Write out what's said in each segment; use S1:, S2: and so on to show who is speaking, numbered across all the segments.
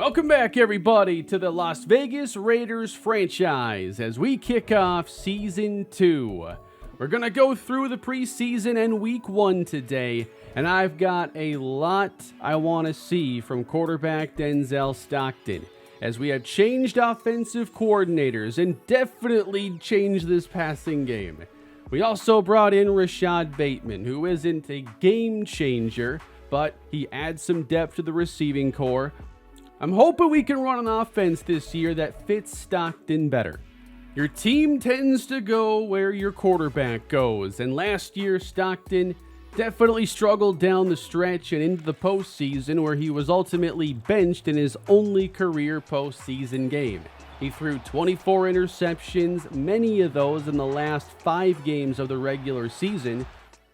S1: Welcome back, everybody, to the Las Vegas Raiders franchise as we kick off Season 2. We're going to go through the preseason and Week 1 today, and I've got a lot I want to see from quarterback Denzel Stockton, as we have changed offensive coordinators and definitely changed this passing game. We also brought in Rashad Bateman, who isn't a game changer, but he adds some depth to the receiving core. I'm hoping we can run an offense this year that fits Stockton better. Your team tends to go where your quarterback goes, and last year Stockton definitely struggled down the stretch and into the postseason, where he was ultimately benched in his only career postseason game. He threw 24 interceptions, many of those in the last 5 games of the regular season,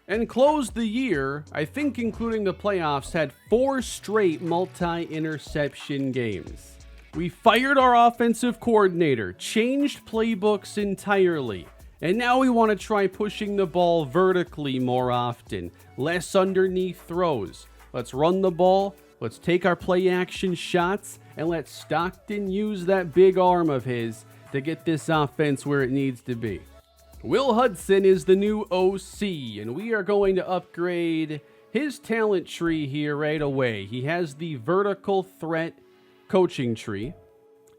S1: and closed the year, I think including the playoffs, had 4 straight multi-interception games. We fired our offensive coordinator, changed playbooks entirely, and now we want to try pushing the ball vertically more often, less underneath throws. Let's run the ball, let's take our play action shots, and let Stockton use that big arm of his to get this offense where it needs to be. Will Hudson is the new OC, and we are going to upgrade his talent tree here right away. He has the vertical threat coaching tree,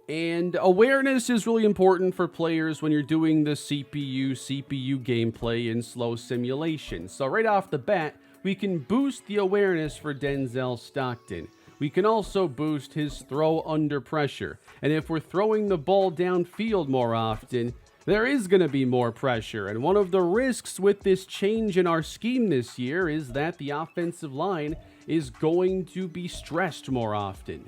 S1: and awareness is really important for players when you're doing the CPU gameplay in slow simulation. So right off the bat, we can boost the awareness for Denzel Stockton. We can also boost his throw under pressure, and if we're throwing the ball downfield more often, there is going to be more pressure, and one of the risks with this change in our scheme this year is that the offensive line is going to be stressed more often.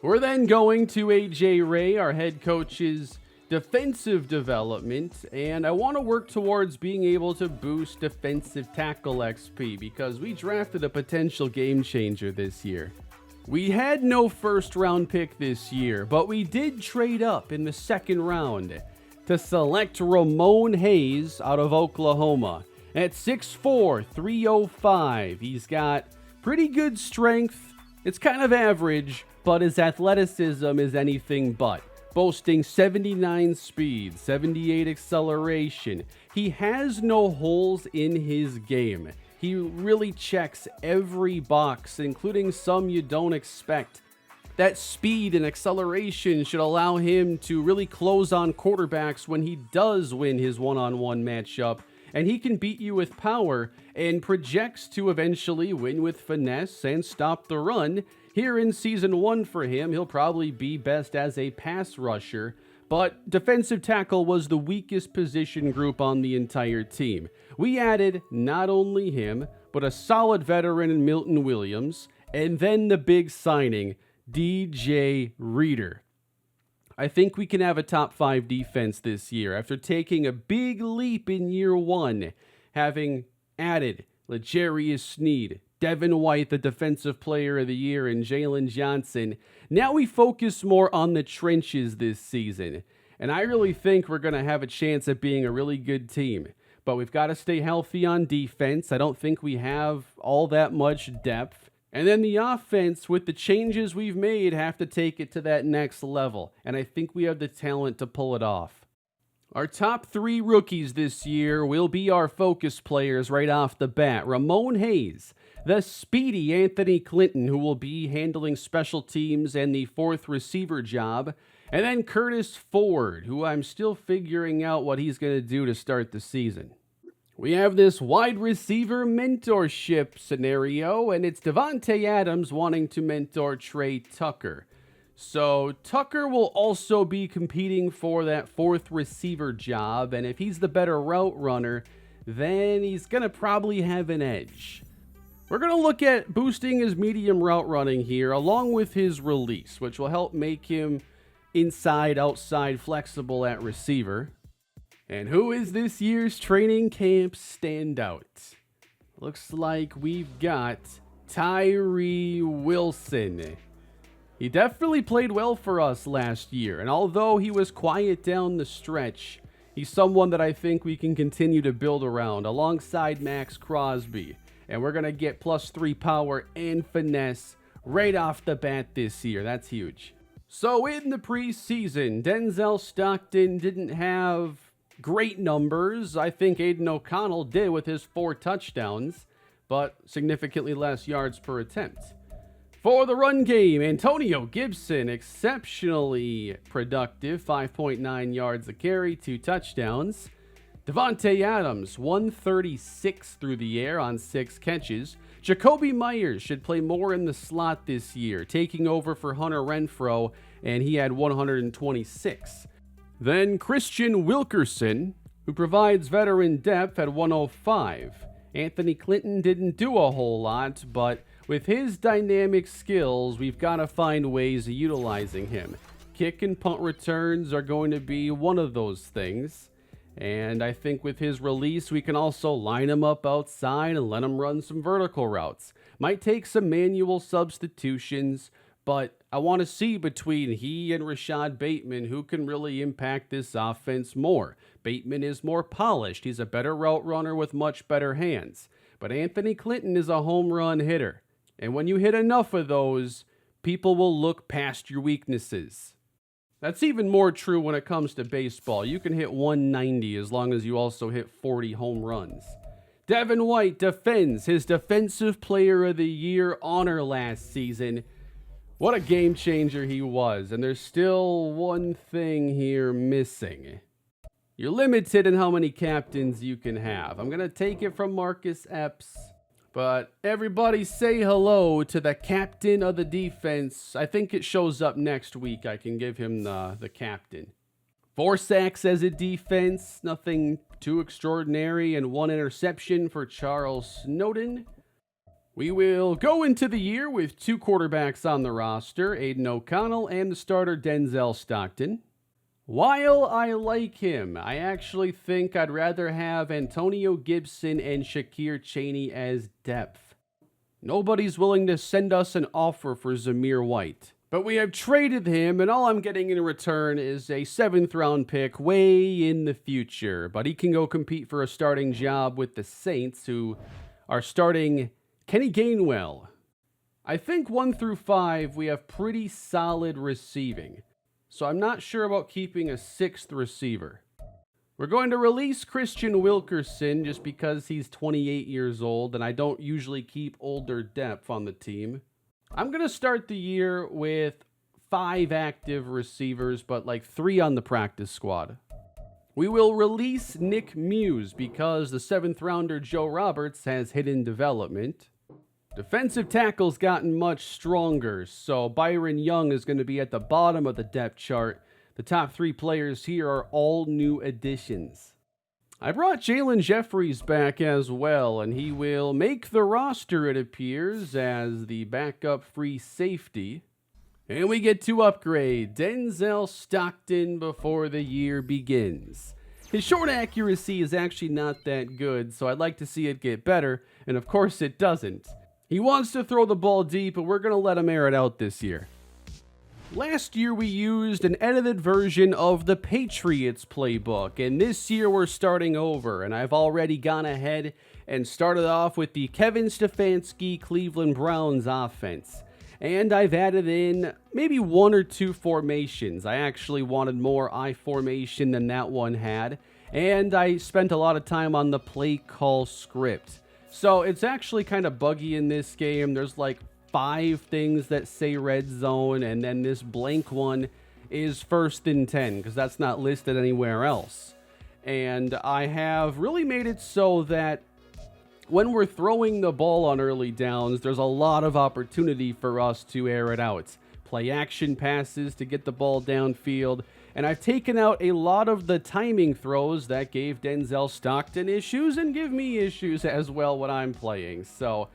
S1: We're then going to AJ Ray, our head coach's defensive development, and I want to work towards being able to boost defensive tackle XP because we drafted a potential game changer this year. We had no first round pick this year, but we did trade up in the second round to select Ramon Hayes out of Oklahoma. At 6'4", 305, he's got pretty good strength. It's kind of average, but his athleticism is anything but, boasting 79 speed, 78 acceleration. He has no holes in his game. He really checks every box, including some you don't expect. That speed and acceleration should allow him to really close on quarterbacks when he does win his one-on-one matchup, and he can beat you with power and projects to eventually win with finesse and stop the run. Here in Season 1 for him, he'll probably be best as a pass rusher, but defensive tackle was the weakest position group on the entire team. We added not only him, but a solid veteran in Milton Williams, and then the big signing, DJ Reader. I think we can have a top 5 defense this year after taking a big leap in year 1, having added L'Jarius Sneed, Devin White, the defensive player of the year, and Jalen Johnson. Now we focus more on the trenches this season, and I really think we're going to have a chance at being a really good team. But we've got to stay healthy on defense. I don't think we have all that much depth. And then the offense, with the changes we've made, have to take it to that next level. And I think we have the talent to pull it off. Our top 3 rookies this year will be our focus players right off the bat. Ramon Hayes, the speedy Anthony Clinton, who will be handling special teams and the 4th receiver job. And then Curtis Ford, who I'm still figuring out what he's going to do to start the season. We have this wide receiver mentorship scenario, and it's Devontae Adams wanting to mentor Trey Tucker. So Tucker will also be competing for that 4th receiver job, and if he's the better route runner, then he's going to probably have an edge. We're going to look at boosting his medium route running here, along with his release, which will help make him inside, outside, flexible at receiver. And who is this year's training camp standout? Looks like we've got Tyree Wilson. He definitely played well for us last year, and although he was quiet down the stretch, he's someone that I think we can continue to build around alongside Max Crosby. And we're going to get +3 power and finesse right off the bat this year. That's huge. So in the preseason, Denzel Stockton didn't have great numbers. I think Aiden O'Connell did with his 4 touchdowns, but significantly less yards per attempt. For the run game, Antonio Gibson, exceptionally productive, 5.9 yards a carry, 2 touchdowns. Devontae Adams, 136 through the air on 6 catches. Jacoby Myers should play more in the slot this year, taking over for Hunter Renfrow, and he had 126. Then Christian Wilkerson, who provides veteran depth, at 105. Anthony Clinton didn't do a whole lot, but with his dynamic skills, we've got to find ways of utilizing him. Kick and punt returns are going to be one of those things. And I think with his release, we can also line him up outside and let him run some vertical routes. Might take some manual substitutions, but I want to see between he and Rashad Bateman who can really impact this offense more. Bateman is more polished. He's a better route runner with much better hands. But Anthony Clinton is a home run hitter. And when you hit enough of those, people will look past your weaknesses. That's even more true when it comes to baseball. You can hit 190 as long as you also hit 40 home runs. Devin White defends his Defensive Player of the Year honor last season. What a game changer he was, and there's still one thing here missing. You're limited in how many captains you can have. I'm going to take it from Marcus Epps. But everybody say hello to the captain of the defense. I think it shows up next week. I can give him the captain. 4 sacks as a defense, nothing too extraordinary, and 1 interception for Charles Snowden. We will go into the year with 2 quarterbacks on the roster, Aiden O'Connell and the starter Denzel Stockton. While I like him, I actually think I'd rather have Antonio Gibson and Shakir Chaney as depth. Nobody's willing to send us an offer for Zamir White. But we have traded him, and all I'm getting in return is a 7th round pick way in the future. But he can go compete for a starting job with the Saints, who are starting Kenny Gainwell. I think 1 through 5 we have pretty solid receiving. So I'm not sure about keeping a 6th receiver. We're going to release Christian Wilkerson just because he's 28 years old, and I don't usually keep older depth on the team. I'm going to start the year with 5 active receivers, but like 3 on the practice squad. We will release Nick Muse because the 7th rounder Joe Roberts has hidden development. Defensive tackle's gotten much stronger, so Byron Young is going to be at the bottom of the depth chart. The top 3 players here are all new additions. I brought Jalen Jeffries back as well, and he will make the roster, it appears, as the backup free safety. And we get to upgrade Denzel Stockton before the year begins. His short accuracy is actually not that good, so I'd like to see it get better, and of course it doesn't. He wants to throw the ball deep, but we're going to let him air it out this year. Last year we used an edited version of the Patriots playbook, and this year we're starting over, and I've already gone ahead and started off with the Kevin Stefanski Cleveland Browns offense. And I've added in maybe 1 or 2 formations. I actually wanted more I formation than that one had, and I spent a lot of time on the play call script. So it's actually kind of buggy in this game. There's like 5 things that say red zone, and then this blank one is 1st and 10 because that's not listed anywhere else. And I have really made it so that when we're throwing the ball on early downs, there's a lot of opportunity for us to air it out. Play action passes to get the ball downfield. And I've taken out a lot of the timing throws that gave Denzel Stockton issues and give me issues as well when I'm playing. So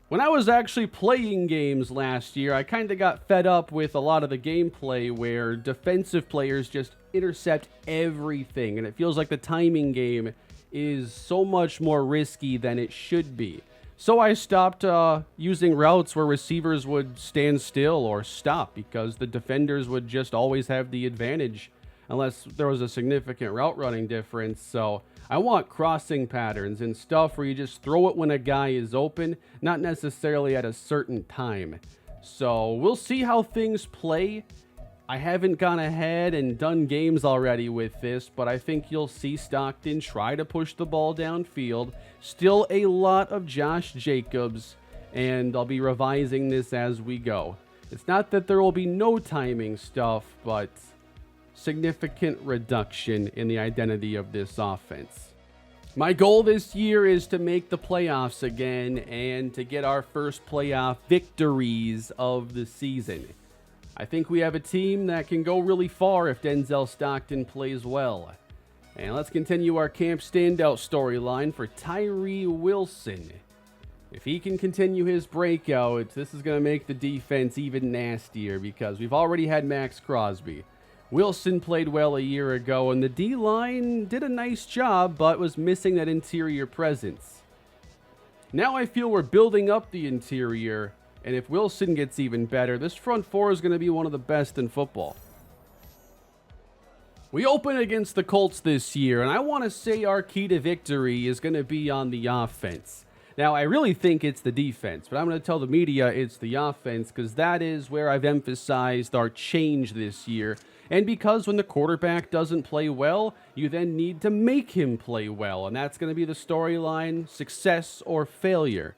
S1: when I was actually playing games last year, I kind of got fed up with a lot of the gameplay where defensive players just intercept everything. And it feels like the timing game is so much more risky than it should be. So I stopped using routes where receivers would stand still or stop because the defenders would just always have the advantage unless there was a significant route running difference. So I want crossing patterns and stuff where you just throw it when a guy is open, not necessarily at a certain time. So we'll see how things play. I haven't gone ahead and done games already with this, but I think you'll see Stockton try to push the ball downfield. Still a lot of Josh Jacobs, and I'll be revising this as we go. It's not that there will be no timing stuff, but significant reduction in the identity of this offense. My goal this year is to make the playoffs again and to get our first playoff victories of the season. I think we have a team that can go really far if Denzel Stockton plays well. And let's continue our camp standout storyline for Tyree Wilson. If he can continue his breakout, this is going to make the defense even nastier because we've already had Max Crosby. Wilson played well a year ago, and the D-line did a nice job, but was missing that interior presence. Now I feel we're building up the interior, and if Wilson gets even better, this front four is going to be one of the best in football. We open against the Colts this year, and I want to say our key to victory is going to be on the offense. Now, I really think it's the defense, but I'm going to tell the media it's the offense because that is where I've emphasized our change this year. And because when the quarterback doesn't play well, you then need to make him play well. And that's going to be the storyline, success or failure.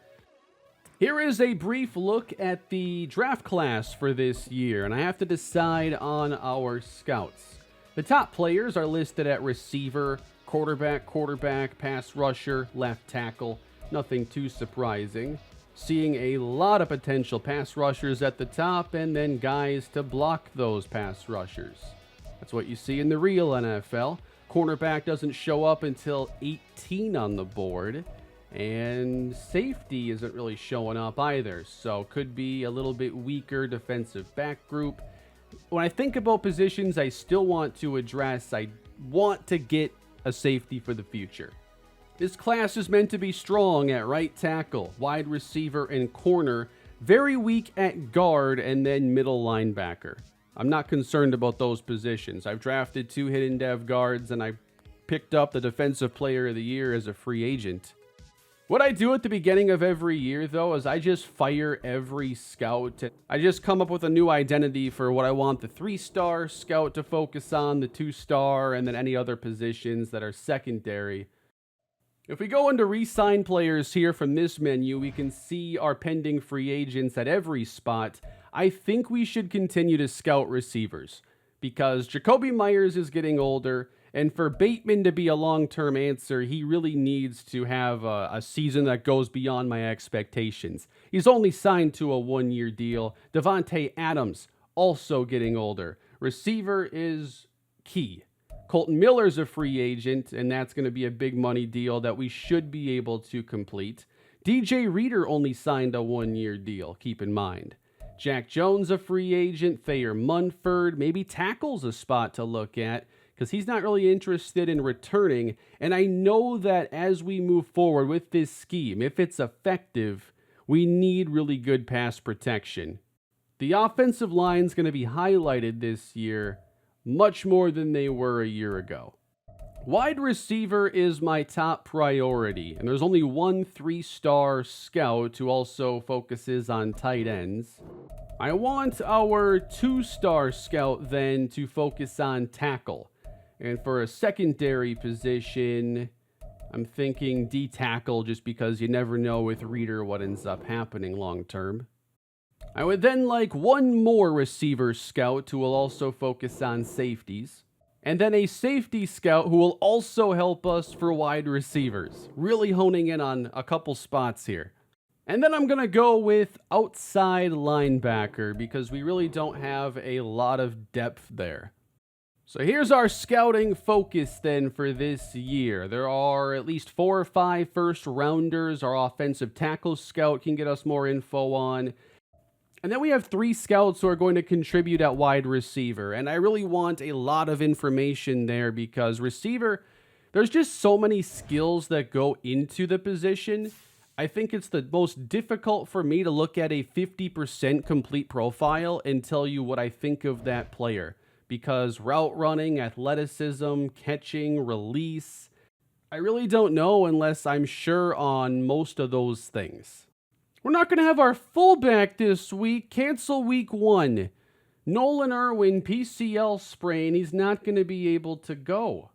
S1: Here is a brief look at the draft class for this year. And I have to decide on our scouts. The top players are listed at receiver, quarterback, pass rusher, left tackle. Nothing too surprising. Seeing a lot of potential pass rushers at the top and then guys to block those pass rushers. That's what you see in the real NFL. Cornerback doesn't show up until 18 on the board. And safety isn't really showing up either. So could be a little bit weaker defensive back group. When I think about positions I still want to address, I want to get a safety for the future. This class is meant to be strong at right tackle, wide receiver, and corner, very weak at guard, and then middle linebacker. I'm not concerned about those positions. I've drafted 2 hidden dev guards, and I picked up the Defensive Player of the Year as a free agent. What I do at the beginning of every year, though, is I just fire every scout. I just come up with a new identity for what I want the 3-star scout to focus on, the 2-star, and then any other positions that are secondary. If we go into re-sign players here from this menu, we can see our pending free agents at every spot. I think we should continue to scout receivers because Jacoby Myers is getting older, and for Bateman to be a long-term answer, he really needs to have a season that goes beyond my expectations. He's only signed to a 1-year deal. Devontae Adams also getting older. Receiver is key. Colton Miller's a free agent, and that's going to be a big money deal that we should be able to complete. DJ Reader only signed a 1-year deal, keep in mind. Jack Jones a free agent. Thayer Munford, maybe tackle's a spot to look at because he's not really interested in returning. And I know that as we move forward with this scheme, if it's effective, we need really good pass protection. The offensive line's going to be highlighted this year much more than they were a year ago. Wide receiver is my top priority, and there's only one 3-star scout who also focuses on tight ends. I want our 2-star scout then to focus on tackle. And for a secondary position, I'm thinking D-tackle just because you never know with Reader what ends up happening long term. I would then like one more receiver scout who will also focus on safeties. And then a safety scout who will also help us for wide receivers. Really honing in on a couple spots here. And then I'm going to go with outside linebacker because we really don't have a lot of depth there. So here's our scouting focus then for this year. There are at least 4 or 5 first rounders. Our offensive tackle scout can get us more info on. And then we have 3 scouts who are going to contribute at wide receiver. And I really want a lot of information there because receiver, there's just so many skills that go into the position. I think it's the most difficult for me to look at a 50% complete profile and tell you what I think of that player. Because route running, athleticism, catching, release, I really don't know unless I'm sure on most of those things. We're not going to have our fullback this week. Cancel week 1. Nolan Irwin, PCL sprain, he's not going to be able to go.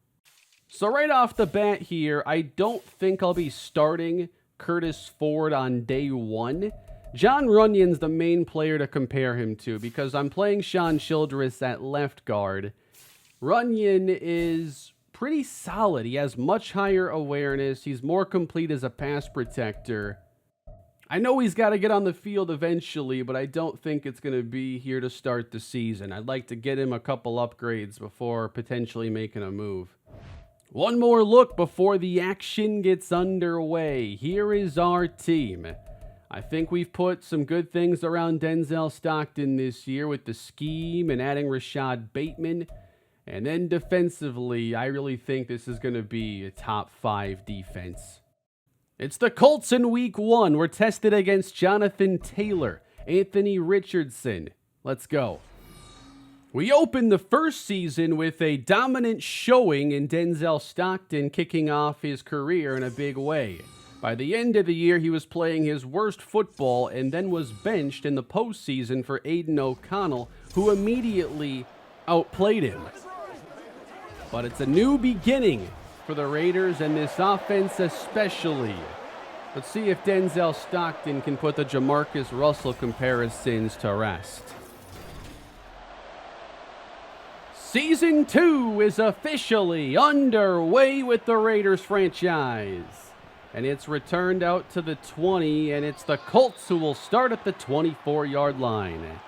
S1: So right off the bat here, I don't think I'll be starting Curtis Ford on day one. John Runyon's the main player to compare him to because I'm playing Sean Childress at left guard. Runyon is pretty solid. He has much higher awareness. He's more complete as a pass protector. I know he's got to get on the field eventually, but I don't think it's going to be here to start the season. I'd like to get him a couple upgrades before potentially making a move. One more look before the action gets underway. Here is our team. I think we've put some good things around Denzel Stockton this year with the scheme and adding Rashad Bateman. And then defensively, I really think this is going to be a top 5 defense. It's the Colts in week 1. We're tested against Jonathan Taylor, Anthony Richardson. Let's go. We opened the first season with a dominant showing in Denzel Stockton kicking off his career in a big way. By the end of the year, he was playing his worst football and then was benched in the postseason for Aiden O'Connell, who immediately outplayed him. But it's a new beginning for the Raiders and this offense especially. Let's see if Denzel Stockton can put the Jamarcus Russell comparisons to rest. Season 2 is officially underway with the Raiders franchise. And it's returned out to the 20, and it's the Colts who will start at the 24-yard line.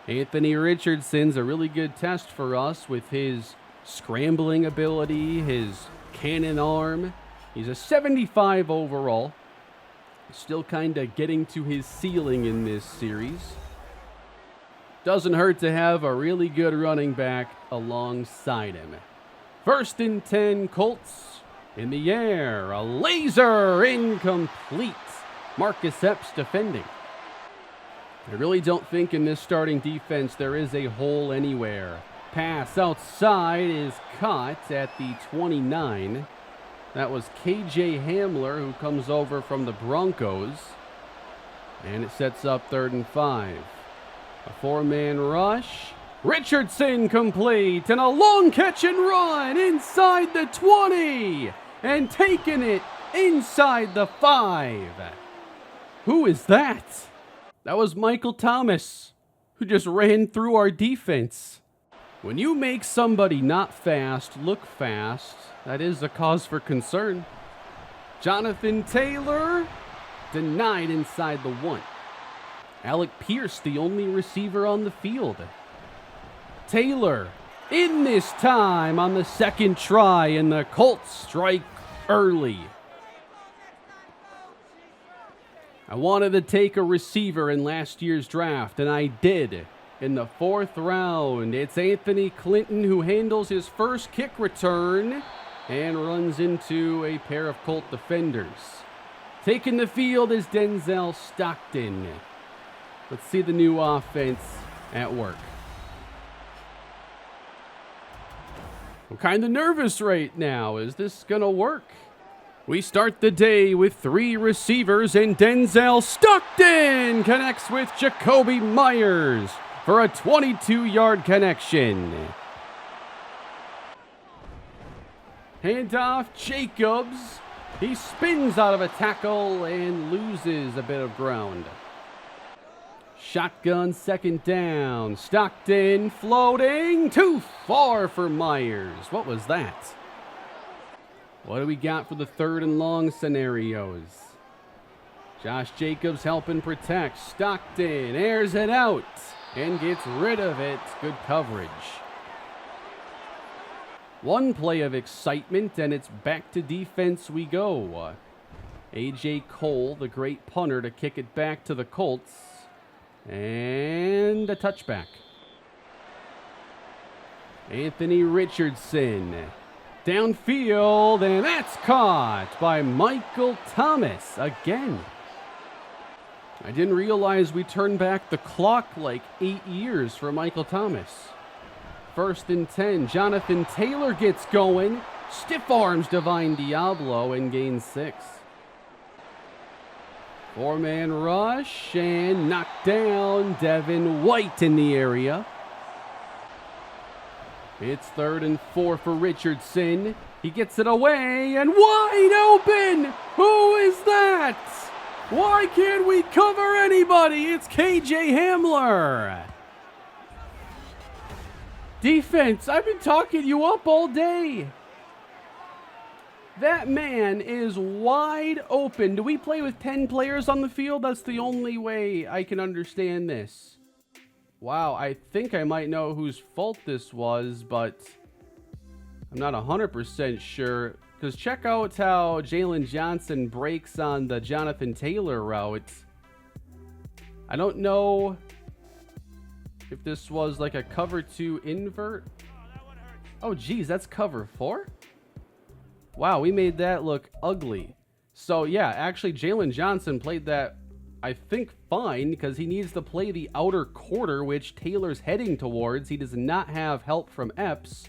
S1: Anthony Richardson's a really good test for us with his scrambling ability, his cannon arm. He's a 75 overall. Still kind of getting to his ceiling in this series. Doesn't hurt to have a really good running back alongside him. 1st and 10, Colts in the air. A laser incomplete. Marcus Epps defending. I really don't think in this starting defense there is a hole anywhere. Pass outside is caught at the 29. That was KJ Hamler who comes over from the Broncos. And it sets up 3rd and 5. A 4-man rush. Richardson complete and a long catch and run inside the 20 and taking it inside the 5. Who is that? That was Michael Thomas, who just ran through our defense. When you make somebody not fast look fast, that is a cause for concern. Jonathan Taylor denied inside the 1. Alec Pierce, the only receiver on the field. Taylor in this time on the 2nd try, and the Colts strike early. I wanted to take a receiver in last year's draft, and I did. In the 4th round, it's Anthony Clinton who handles his first kick return and runs into a pair of Colt defenders. Taking the field is Denzel Stockton. Let's see the new offense at work. I'm kind of nervous right now. Is this going to work? We start the day with 3 receivers, and Denzel Stockton connects with Jacoby Myers for a 22-yard connection. Handoff, Jacobs. He spins out of a tackle and loses a bit of ground. Shotgun 2nd down. Stockton floating. Too far for Myers. What was that? What do we got for the 3rd and long scenarios? Josh Jacobs helping protect. Stockton airs it out and gets rid of it. Good coverage. One play of excitement, and it's back to defense we go. A.J. Cole, the great punter, to kick it back to the Colts. And a touchback. Anthony Richardson downfield, and that's caught by Michael Thomas again. I didn't realize we turned back the clock like 8 years for Michael Thomas. 1st and 10, Jonathan Taylor gets going, stiff arms Divine Diablo and gains 6. 4-man rush and knocked down. Devin White in the area. It's 3rd and 4 for Richardson. He gets it away and wide open. Who is that? Why can't we cover anybody? It's KJ Hamler. Defense, I've been talking you up all day. That man is wide open. Do we play with 10 players on the field? That's the only way I can understand this. Wow, I think I might know whose fault this was, but I'm not 100% sure. Because check out how Jalen Johnson breaks on the Jonathan Taylor route. I don't know if this was like a cover 2 invert. Oh, geez, that's cover 4? Wow, we made that look ugly. So, yeah, actually, Jalen Johnson played that, I think, fine, because he needs to play the outer quarter, which Taylor's heading towards. He does not have help from Epps.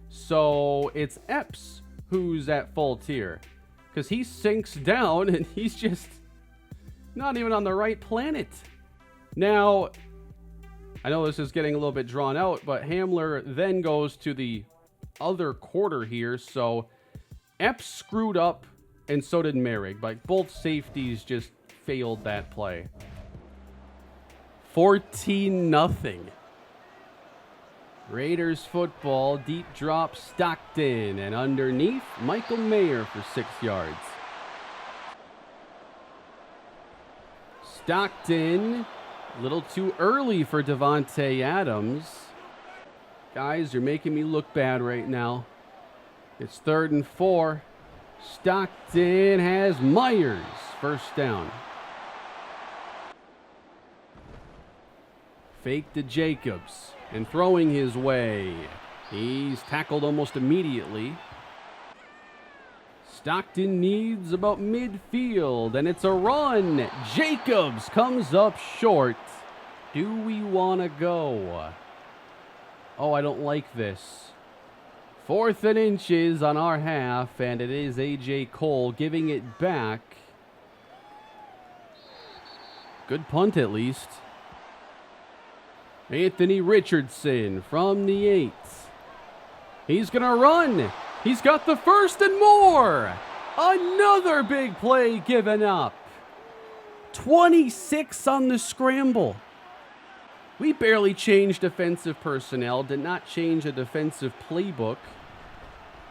S1: So, it's Epps who's at fault here, because he sinks down, and he's just not even on the right planet. Now, I know this is getting a little bit drawn out, but Hamler then goes to the other quarter here, so Epps screwed up, and so did Merrick. Like, both safeties just failed that play. 14-0. Raiders football, deep drop, Stockton, and underneath, Michael Mayer for 6 yards. Stockton, a little too early for Devontae Adams. Guys, you're making me look bad right now. It's 3rd and 4. Stockton has Myers, first down. Fake to Jacobs, and throwing his way. He's tackled almost immediately. Stockton needs about midfield, and it's a run. Jacobs comes up short. Do we want to go? Oh, I don't like this. 4th and inches on our half, and it is A.J. Cole giving it back. Good punt, at least. Anthony Richardson from the 8. He's going to run. He's got the first and more. Another big play given up. 26 on the scramble. We barely changed defensive personnel, did not change a defensive playbook.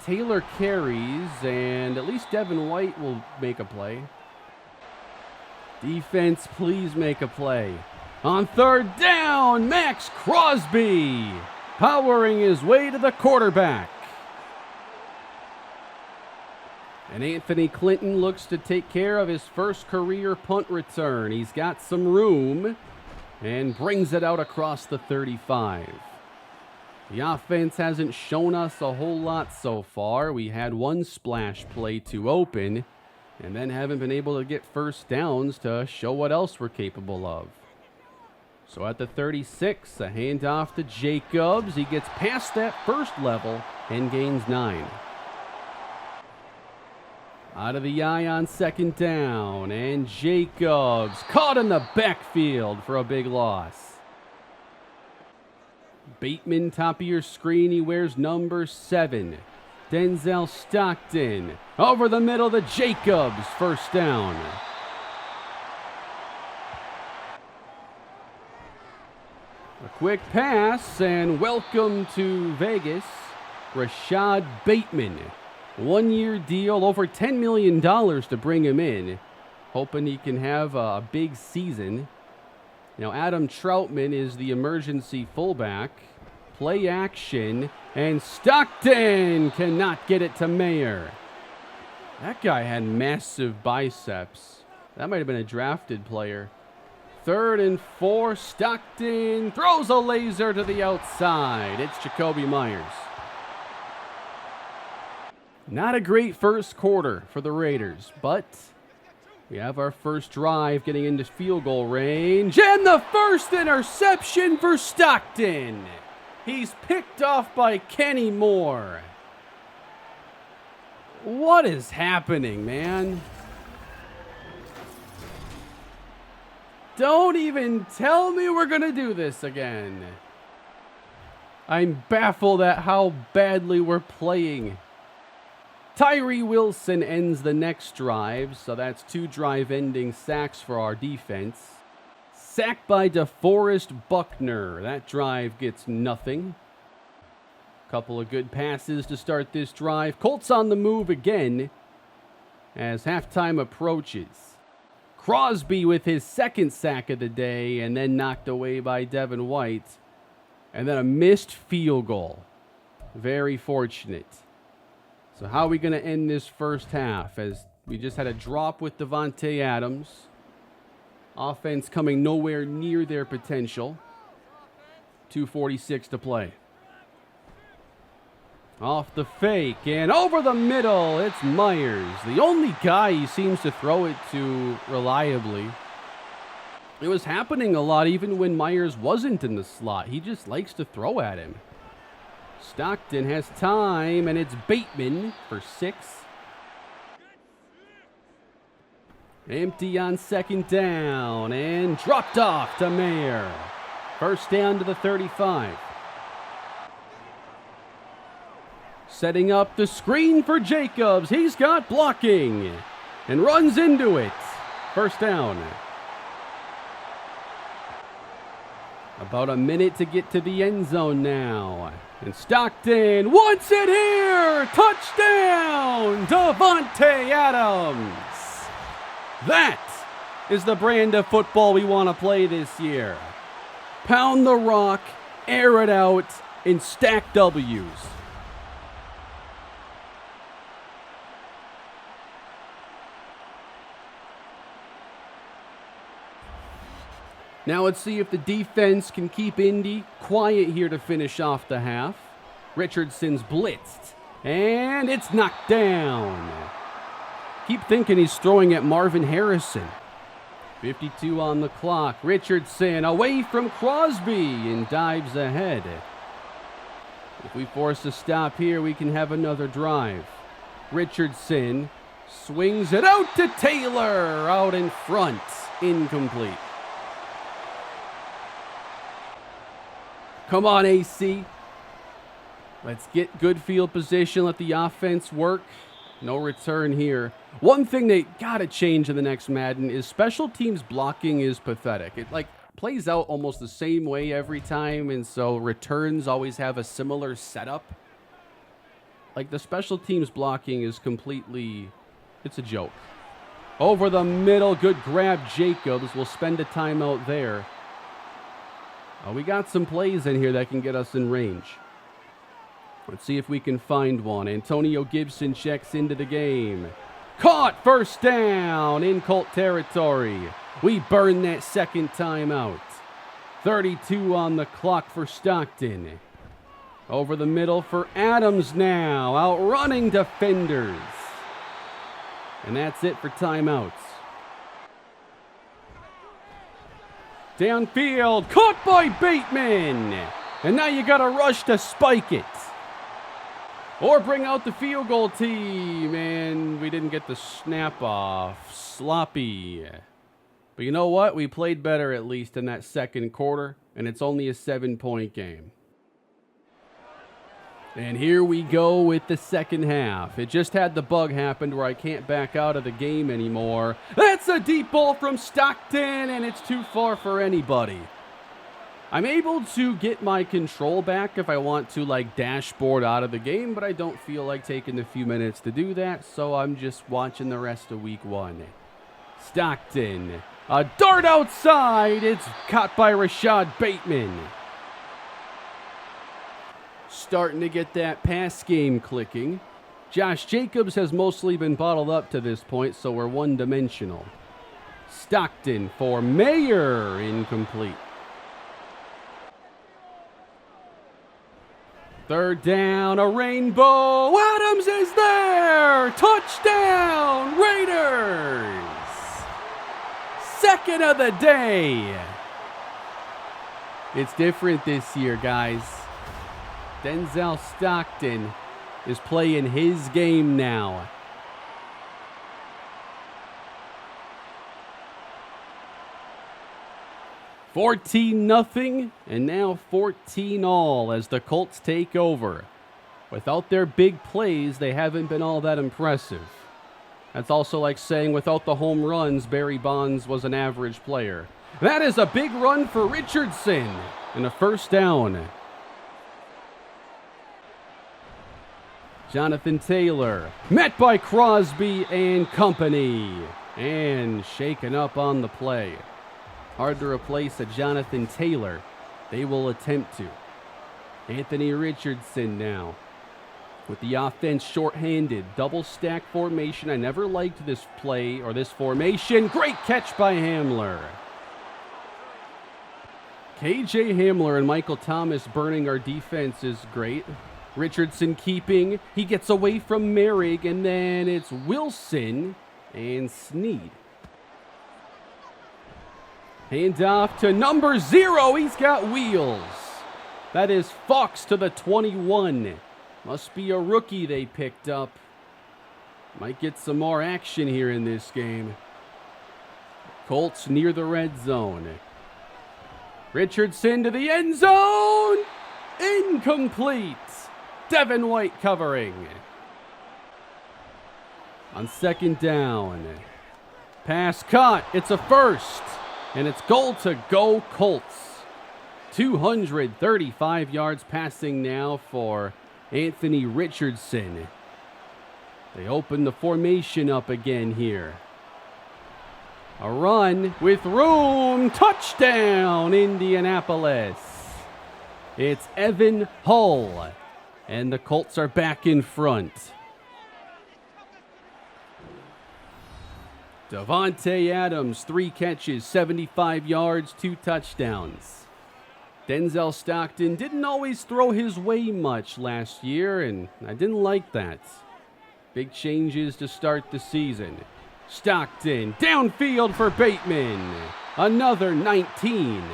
S1: Taylor carries, and at least Devin White will make a play. Defense, please make a play. On 3rd down, Max Crosby powering his way to the quarterback. And Anthony Clinton looks to take care of his first career punt return. He's got some room and brings it out across the 35. The offense hasn't shown us a whole lot so far. We had one splash play to open and then haven't been able to get first downs to show what else we're capable of. So at the 36, a handoff to Jacobs. He gets past that first level and gains 9. Out of the eye on 2nd down, and Jacobs caught in the backfield for a big loss. Bateman, top of your screen, he wears number 7. Denzel Stockton over the middle to Jacobs, first down. A quick pass, and welcome to Vegas, Rashad Bateman. 1-year deal, over $10 million to bring him in. Hoping he can have a big season. Now, Adam Troutman is the emergency fullback. Play action, and Stockton cannot get it to Mayer. That guy had massive biceps. That might have been a drafted player. 3rd and 4, Stockton throws a laser to the outside. It's Jacoby Myers. Not a great first quarter for the Raiders, but we have our first drive getting into field goal range, and the first interception for Stockton. He's picked off by Kenny Moore. What is happening, man? Don't even tell me we're going to do this again. I'm baffled at how badly we're playing. Tyree Wilson ends the next drive, so that's 2 drive-ending sacks for our defense. Sacked by DeForest Buckner. That drive gets nothing. Couple of good passes to start this drive. Colts on the move again as halftime approaches. Crosby with his 2nd sack of the day and then knocked away by Devin White. And then a missed field goal. Very fortunate. So how are we going to end this first half? As we just had a drop with Devontae Adams. Offense coming nowhere near their potential. 2:46 to play. Off the fake and over the middle. It's Myers. The only guy he seems to throw it to reliably. It was happening a lot even when Myers wasn't in the slot. He just likes to throw at him. Stockton has time, and it's Bateman for 6. Empty on 2nd down, and dropped off to Mayer. First down to the 35. Setting up the screen for Jacobs. He's got blocking, and runs into it. First down. About a minute to get to the end zone now. And Stockton wants it here! Touchdown! Davante Adams! That is the brand of football we want to play this year. Pound the rock, air it out, and stack W's. Now let's see if the defense can keep Indy quiet here to finish off the half. Richardson's blitzed, and it's knocked down. Keep thinking he's throwing at Marvin Harrison. 52 on the clock. Richardson away from Crosby and dives ahead. If we force a stop here, we can have another drive. Richardson swings it out to Taylor, out in front, incomplete. Come on, AC. Let's get good field position. Let the offense work. No return here. One thing they got to change in the next Madden is special teams blocking is pathetic. It plays out almost the same way every time, and so returns always have a similar setup. The special teams blocking is completely, it's a joke. Over the middle, good grab, Jacobs. We'll spend a timeout there. We got some plays in here that can get us in range. Let's see if we can find one. Antonio Gibson checks into the game. Caught, first down in Colt territory. We burn that second timeout. 32 on the clock for Stockton. Over the middle for Adams now, outrunning defenders. And that's it for timeouts. Downfield, caught by Bateman. And now you got to rush to spike it. Or bring out the field goal team. And we didn't get the snap off. Sloppy. But you know what? We played better at least in that second quarter. And it's only a 7-point game. And here we go with the second half. It just had the bug happen where I can't back out of the game anymore. That's a deep ball from Stockton, and it's too far for anybody. I'm able to get my control back if I want to dashboard out of the game, but I don't feel like taking the few minutes to do that, so I'm just watching the rest of week 1. Stockton, a dart outside. It's caught by Rashad Bateman. Starting to get that pass game clicking. Josh Jacobs has mostly been bottled up to this point, so we're one-dimensional. Stockton for Mayer, incomplete. Third down, a rainbow. Adams is there. Touchdown, Raiders. Second of the day. It's different this year, guys. Denzel Stockton is playing his game now. 14-0, and now 14-all as the Colts take over. Without their big plays, they haven't been all that impressive. That's also like saying without the home runs, Barry Bonds was an average player. That is a big run for Richardson, and a first down. Jonathan Taylor, met by Crosby and company, and shaken up on the play. Hard to replace a Jonathan Taylor. They will attempt to. Anthony Richardson now. With the offense shorthanded, double stack formation. I never liked this play or this formation. Great catch by Hamler. KJ Hamler and Michael Thomas burning our defense is great. Richardson keeping. He gets away from Merrick, and then it's Wilson and Snead. Hand off to number 0. He's got wheels. That is Fox to the 21. Must be a rookie they picked up. Might get some more action here in this game. Colts near the red zone. Richardson to the end zone. Incomplete. Devin White covering. On second down. Pass caught. It's a first. And it's goal to go Colts. 235 yards passing now for Anthony Richardson. They open the formation up again here. A run with room. Touchdown, Indianapolis. It's Evan Hull. And the Colts are back in front. Davante Adams, 3 catches, 75 yards, 2 touchdowns. Denzel Stockton didn't always throw his way much last year, and I didn't like that. Big changes to start the season. Stockton, downfield for Bateman. Another 19.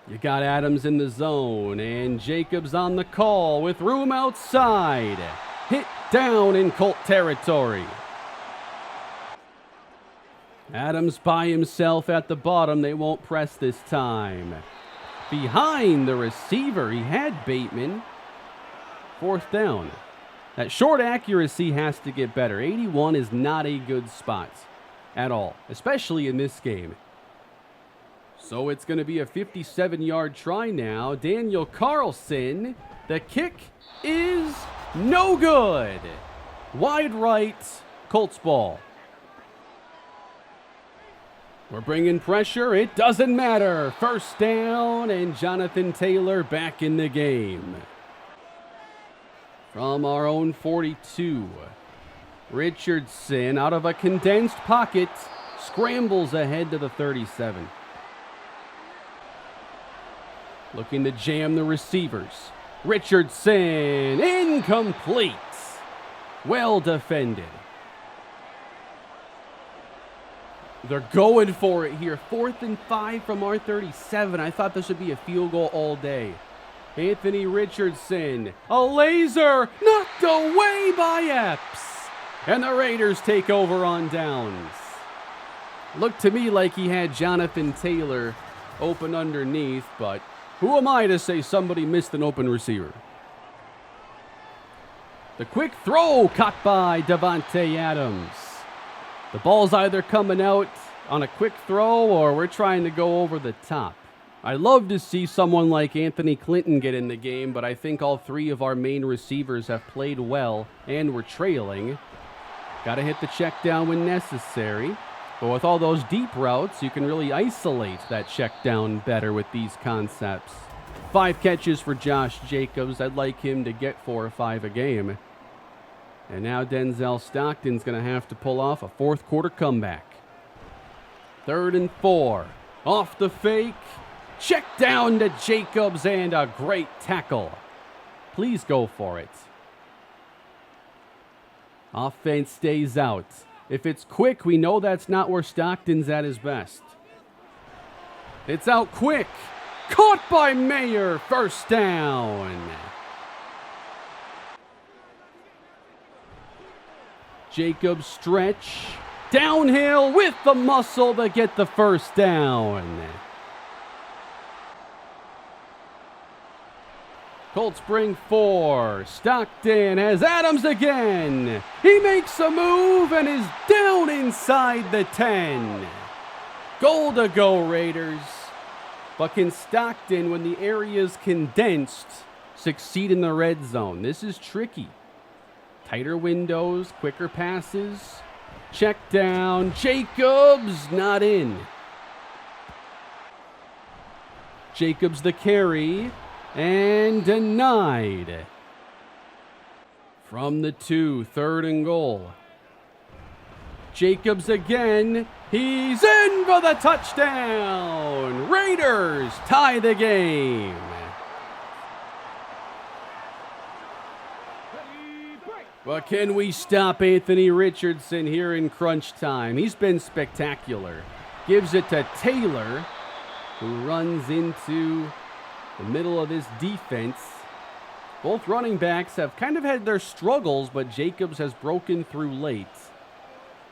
S1: You got Adams in the zone, and Jacobs on the call with room outside. Hit down in Colt territory. Adams by himself at the bottom. They won't press this time. Behind the receiver, he had Bateman. 4th down. That short accuracy has to get better. 81 is not a good spot at all, especially in this game. So it's going to be a 57-yard try now. Daniel Carlson. The kick is no good. Wide right, Colts ball. We're bringing pressure. It doesn't matter. First down, and Jonathan Taylor back in the game. From our own 42, Richardson out of a condensed pocket scrambles ahead to the 37. Looking to jam the receivers. Richardson, incomplete. Well defended. They're going for it here. 4th and 5 from our 37. I thought this would be a field goal all day. Anthony Richardson, a laser, knocked away by Epps. And the Raiders take over on downs. Looked to me like he had Jonathan Taylor open underneath, but who am I to say somebody missed an open receiver? The quick throw caught by Davante Adams. The ball's either coming out on a quick throw or we're trying to go over the top. I love to see someone like Anthony Clinton get in the game, but I think all 3 of our main receivers have played well and we're trailing. Got to hit the check down when necessary. But with all those deep routes, you can really isolate that check down better with these concepts. 5 catches for Josh Jacobs. I'd like him to get 4 or 5 a game. And now Denzel Stockton's going to have to pull off a 4th quarter comeback. 3rd and 4. Off the fake. Check down to Jacobs and a great tackle. Please go for it. Offense stays out. If it's quick, we know that's not where Stockton's at his best. It's out quick. Caught by Mayer. First down. Jacobs stretch. Downhill with the muscle to get the first down. Colts bring 4. Stockton has Adams again. He makes a move and is down inside the 10. Goal to go, Raiders. But can Stockton, when the area is condensed, succeed in the red zone? This is tricky. Tighter windows, quicker passes. Check down. Jacobs not in. Jacobs the carry. And denied. From the 2, 3rd and goal. Jacobs again. He's in for the touchdown. Raiders tie the game. But can we stop Anthony Richardson here in crunch time? He's been spectacular. Gives it to Taylor, who runs into the middle of this defense. Both running backs have kind of had their struggles, but Jacobs has broken through late.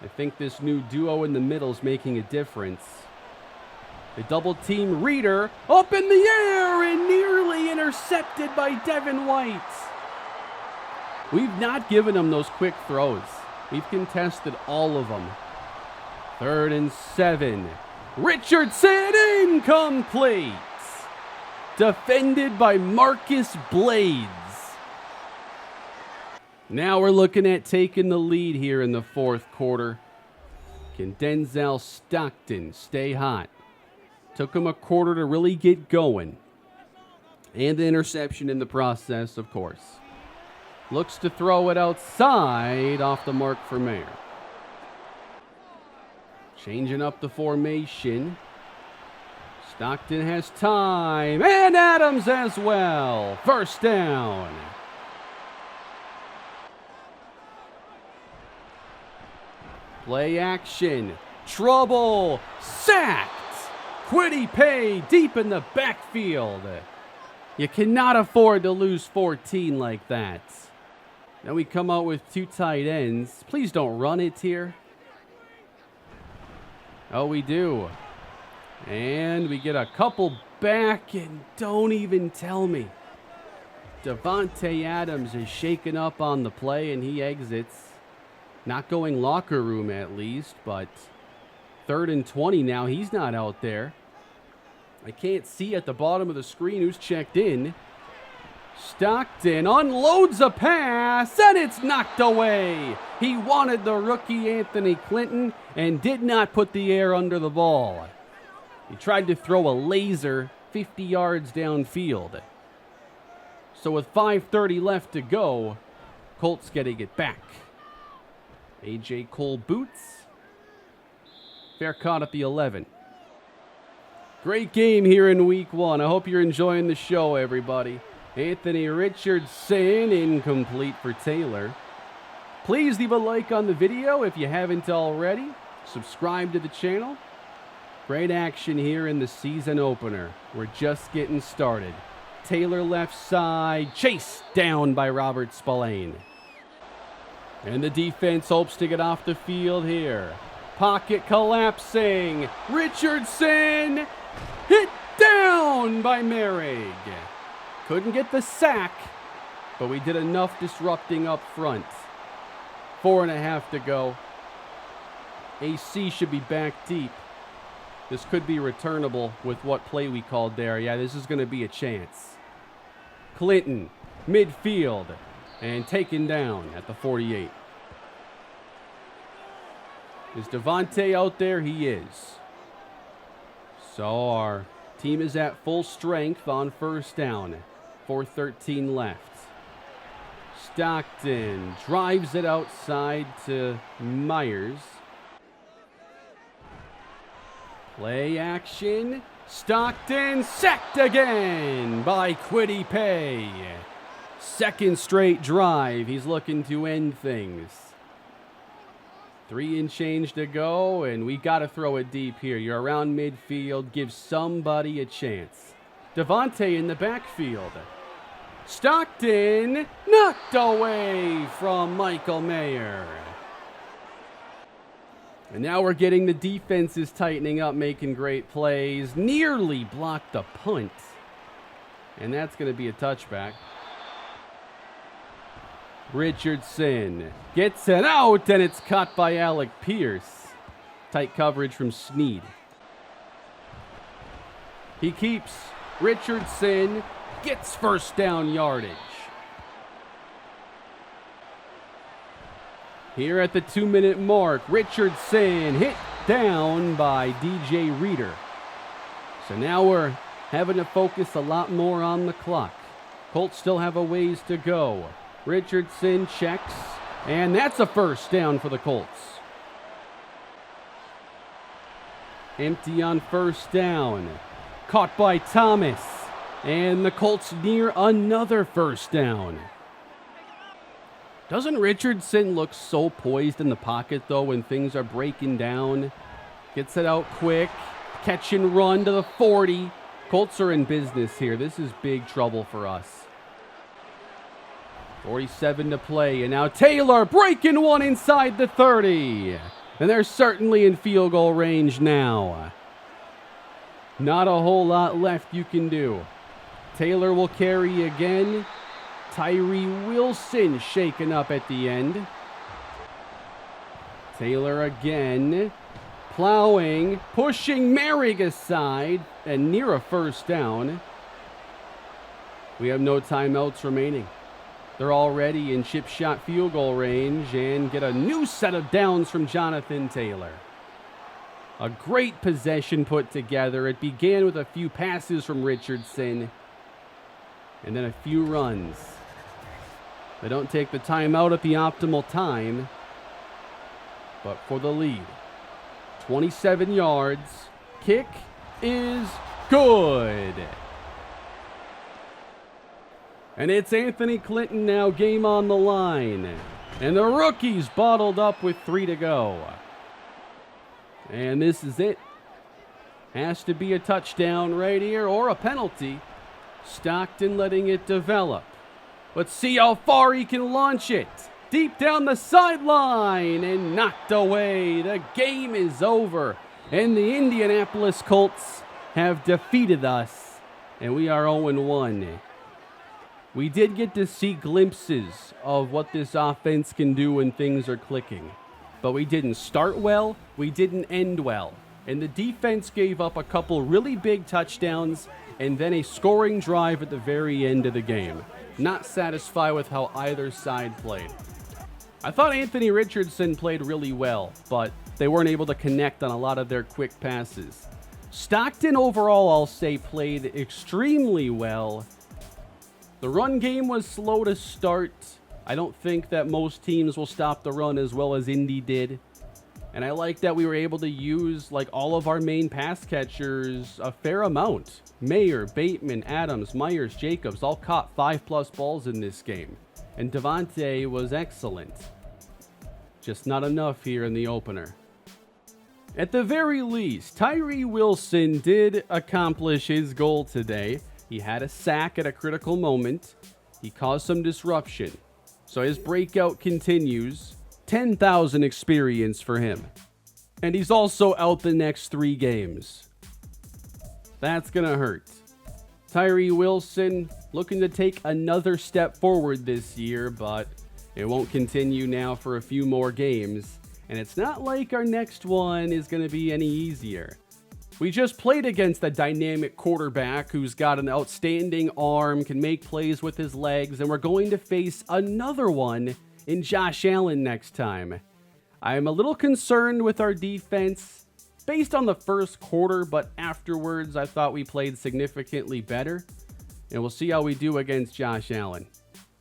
S1: I think this new duo in the middle is making a difference. The double team Reader up in the air and nearly intercepted by Devin White. We've not given him those quick throws. We've contested all of them. 3rd and 7. Richardson incomplete. Defended by Marcus Blades. Now we're looking at taking the lead here in the 4th quarter. Can Denzel Stockton stay hot? Took him a quarter to really get going. And the interception in the process, of course. Looks to throw it outside, off the mark for Mayer. Changing up the formation. Stockton has time, and Adams as well. First down. Play action. Trouble. Sacked. Kwity Paye deep in the backfield. You cannot afford to lose 14 like that. Then we come out with 2 tight ends. Please don't run it here. Oh, we do. And we get a couple back, and don't even tell me. Davante Adams is shaken up on the play, and he exits. Not going locker room at least, but 3rd and 20 now. He's not out there. I can't see at the bottom of the screen who's checked in. Stockton unloads a pass, and it's knocked away. He wanted the rookie Anthony Clinton and did not put the air under the ball. He tried to throw a laser 50 yards downfield. So with 5:30 left to go, Colts getting it back. A.J. Cole boots. Fair caught at the 11. Great game here in week 1. I hope you're enjoying the show, everybody. Anthony Richardson incomplete for Taylor. Please leave a like on the video if you haven't already. Subscribe to the channel. Great action here in the season opener. We're just getting started. Taylor left side, chased down by Robert Spillane. And the defense hopes to get off the field here. Pocket collapsing. Richardson hit down by Merrig. Couldn't get the sack, but we did enough disrupting up front. 4.5 to go. AC should be back deep. This could be returnable with what play we called there. Yeah, this is going to be a chance. Clinton, midfield, and taken down at the 48. Is Davante out there? He is. So our team is at full strength on first down. 4:13 left. Stockton drives it outside to Myers. Play action. Stockton sacked again by Kwity Paye. Second straight drive. He's looking to end things. 3 and change to go, and we got to throw it deep here. You're around midfield. Give somebody a chance. Davante in the backfield. Stockton knocked away from Michael Mayer. And now we're getting the defenses tightening up, making great plays. Nearly blocked the punt. And that's going to be a touchback. Richardson gets it out, and it's caught by Alec Pierce. Tight coverage from Snead. He keeps. Richardson gets first down yardage. Here at the 2-minute mark, Richardson hit down by DJ Reader. So now we're having to focus a lot more on the clock. Colts still have a ways to go. Richardson checks, and that's a first down for the Colts. Empty on first down. Caught by Thomas, and the Colts near another first down. Doesn't Richardson look so poised in the pocket, though, when things are breaking down? Gets it out quick. Catch and run to the 40. Colts are in business here. This is big trouble for us. 47 to play, and now Taylor breaking one inside the 30. And they're certainly in field goal range now. Not a whole lot left you can do. Taylor will carry again. Tyree Wilson shaken up at the end. Taylor again. Plowing, pushing Merrick aside, and near a first down. We have no timeouts remaining. They're already in chip shot field goal range and get a new set of downs from Jonathan Taylor. A great possession put together. It began with a few passes from Richardson and then a few runs. They don't take the timeout at the optimal time, but for the lead. 27 yards. Kick is good. And it's Anthony Clinton now, game on the line. And the rookie's bottled up with 3 to go. And this is it. Has to be a touchdown right here or a penalty. Stockton letting it develop. Let's see how far he can launch it. Deep down the sideline and knocked away. The game is over. And the Indianapolis Colts have defeated us. And we are 0-1. We did get to see glimpses of what this offense can do when things are clicking. But we didn't start well, we didn't end well. And the defense gave up a couple really big touchdowns and then a scoring drive at the very end of the game. Not satisfied with how either side played. I thought Anthony Richardson played really well, but they weren't able to connect on a lot of their quick passes. Stockton overall, I'll say, played extremely well. The run game was slow to start. I don't think that most teams will stop the run as well as Indy did. And I like that we were able to use all of our main pass catchers a fair amount. Mayer, Bateman, Adams, Myers, Jacobs all caught 5+ balls in this game. And Devontae was excellent. Just not enough here in the opener. At the very least, Tyree Wilson did accomplish his goal today. He had a sack at a critical moment. He caused some disruption. So his breakout continues. 10,000 experience for him. And he's also out the next 3 games. That's going to hurt. Tyree Wilson looking to take another step forward this year, but it won't continue now for a few more games. And it's not like our next one is going to be any easier. We just played against a dynamic quarterback who's got an outstanding arm, can make plays with his legs, and we're going to face another one in Josh Allen next time. I'm a little concerned with our defense based on the first quarter, but afterwards I thought we played significantly better, and we'll see how we do against Josh Allen.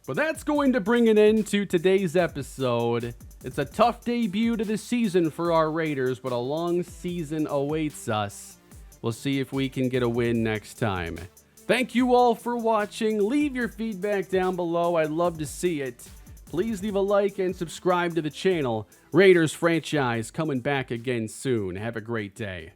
S1: But that's going to bring an end to today's episode. It's a tough debut to the season for our Raiders, but a long season awaits us. We'll see if we can get a win next time. Thank you all for watching. Leave your feedback down below. I'd love to see it. Please leave a like and subscribe to the channel. Raiders franchise coming back again soon. Have a great day.